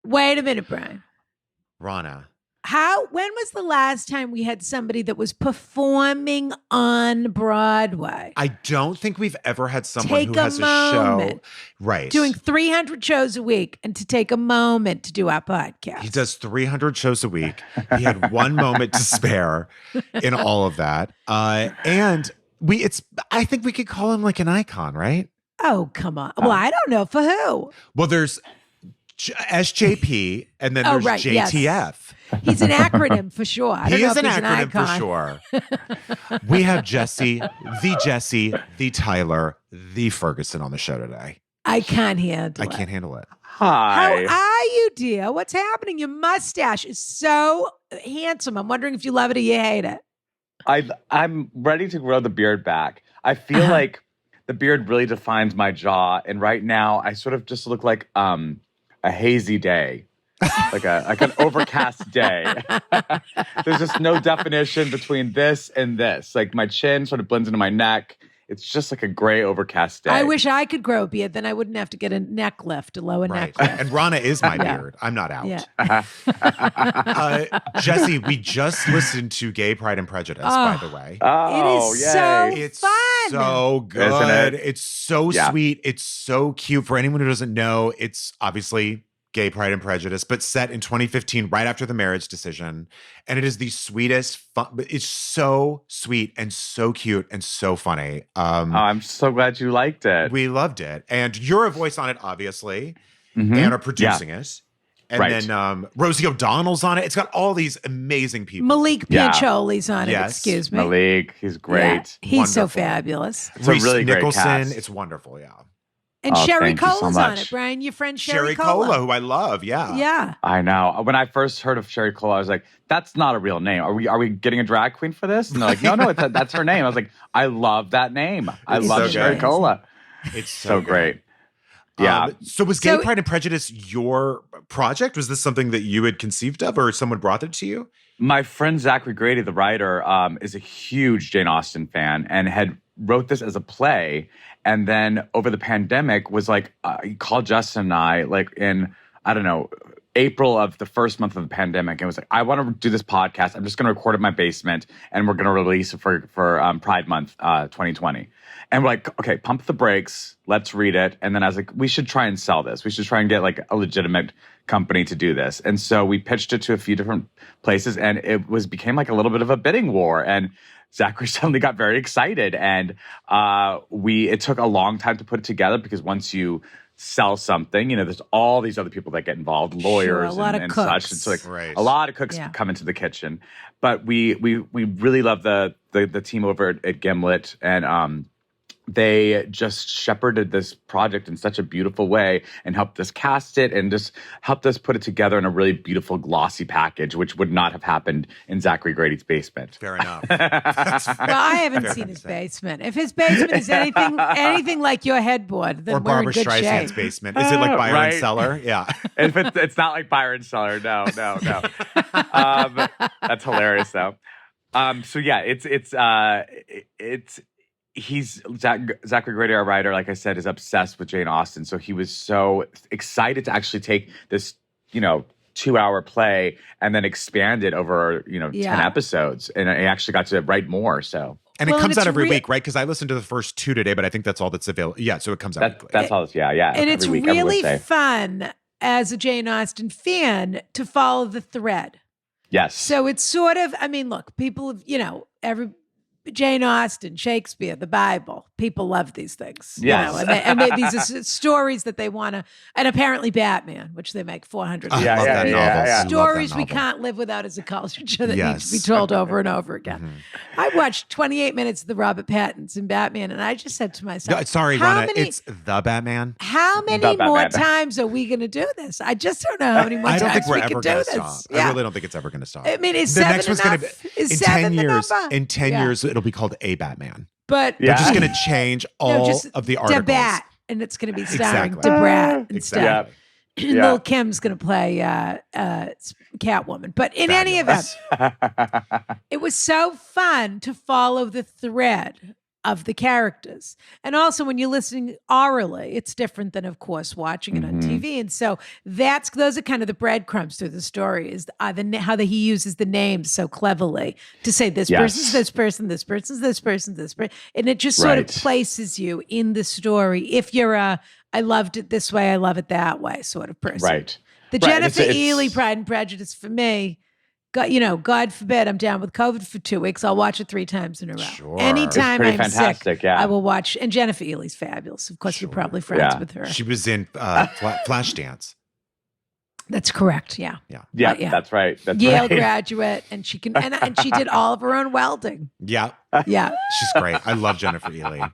Wait a minute, Brian. Rana. When was the last time we had somebody that was performing on Broadway? I don't think we've ever had someone who has a moment. show. Right. Doing 300 shows a week and to take a moment to do our podcast. He does 300 shows a week. He had one moment to spare in all of that. And I think we could call him like an icon, right? Oh, come on. Well, I don't know for who. Well, there's SJP and then there's JTF. Yes. He's an acronym for sure. I don't know if he's an icon. For sure. We have Jesse, the Tyler, the Ferguson on the show today. I can't handle it. I can't handle it. Hi. How are you, dear? What's happening? Your mustache is so handsome. I'm wondering if you love it or you hate it. I'm ready to grow the beard back. I feel like the beard really defines my jaw, and right now I sort of just look like a hazy day. like an overcast day. There's just no definition between this and this. Like my chin sort of blends into my neck. It's just like a gray overcast day. I wish I could grow a beard. Then I wouldn't have to get a neck lift, a lower neck lift. And Rana is my beard. I'm not out. Yeah. Jesse, we just listened to Gay Pride and Prejudice, by the way. Oh, it is so it's fun. So good. Isn't it? It's so sweet. It's so cute. For anyone who doesn't know, it's obviously Gay Pride and Prejudice, but set in 2015, right after the marriage decision. And it is the sweetest fun. It's so sweet and so cute and so funny. I'm so glad you liked it. We loved it. And you're a voice on it, obviously, and are producing it. And then Rosie O'Donnell's on it. It's got all these amazing people. Malik Piancioli's on it, excuse me. Malik, he's great. Yeah, he's so fabulous. It's a really Nicholson, great cast. It's wonderful, yeah. And Sherry Cola's so on it, Brian. Your friend Sherry Cola, who I love, yeah. Yeah. I know. When I first heard of Sherry Cola, I was like, that's not a real name. Are we getting a drag queen for this? And they're like, no, that's her name. I was like, I love that name. I love Sherry Cola. It's so great. Yeah. So was Gay Pride and Prejudice your project? Was this something that you had conceived of or someone brought it to you? My friend Zachary Grady, the writer, is a huge Jane Austen fan and had wrote this as a play. And then over the pandemic was like, he called Justin and I like in, I don't know, April of the first month of the pandemic. And was like, I want to do this podcast. I'm just going to record it in my basement and we're going to release it for Pride Month 2020. And we're like, okay, pump the brakes. Let's read it. And then I was like, we should try and sell this. We should try and get like a legitimate company to do this. And so we pitched it to a few different places and it became like a little bit of a bidding war. And Zachary suddenly got very excited, and it took a long time to put it together because once you sell something, there's all these other people that get involved, lawyers and such. It's like a lot of cooks come into the kitchen. But we really love the team over at Gimlet, and they just shepherded this project in such a beautiful way and helped us cast it and just helped us put it together in a really beautiful glossy package, which would not have happened in Zachary Grady's basement. Fair enough. Well, I haven't seen his basement. If his basement is anything like your headboard, then or Barbara in good Streisand's shape. basement. Is it like Byron's cellar? Yeah. If it's not like Byron's cellar. No. That's hilarious though. So yeah, it's Zachary Grady, our writer, like I said, is obsessed with Jane Austen. So he was so excited to actually take this, 2-hour play and then expand it over, 10 episodes. And I actually got to write more. So. And it comes out every week, right? Because I listened to the first 2 today, but I think that's all that's available. Yeah, so it comes out weekly. That's all. Yeah. And it's really fun as a Jane Austen fan to follow the thread. Yes. So it's sort of, look, people have, Jane Austen, Shakespeare, the Bible. People love these things. Yes. These are stories that they want to, and apparently Batman, which they make 400. Stories we can't live without as a culture that needs to be told over and over again. Mm-hmm. I watched 28 minutes of the Robert Pattinson Batman, and I just said to myself, sorry, Rana, it's the Batman. How many more times are we going to do this? I just don't know how many more times we can do this. Stop. Yeah. I really don't think it's ever going to stop. Is the 7 next one's enough? Gonna be, is 7 the number? In 10 years, it'll be called A Batman. But they're just going to change all of the articles. Debat, and it's going to be starring Debrat instead. Lil Kim's going to play Catwoman. But in any event, it was so fun to follow the thread of the characters. And also when you're listening orally, it's different than, of course, watching it on TV. And so those are kind of the breadcrumbs through the story, is how he uses the names so cleverly to say this person's this person, this person's this person, this person. And it just sort of places you in the story if you're I loved it this way, I love it that way sort of person. Right. The Jennifer Ely Pride and Prejudice for me, God forbid I'm down with COVID for 2 weeks. I'll watch it 3 times in a row. Sure. Anytime I'm fantastic, sick, I will watch. And Jennifer Ely's fabulous. Of course, you're probably friends with her. She was in Flashdance. That's correct. Yeah. That's right. That's Yale graduate, and she can and she did all of her own welding. Yeah. Yeah. She's great. I love Jennifer Ely.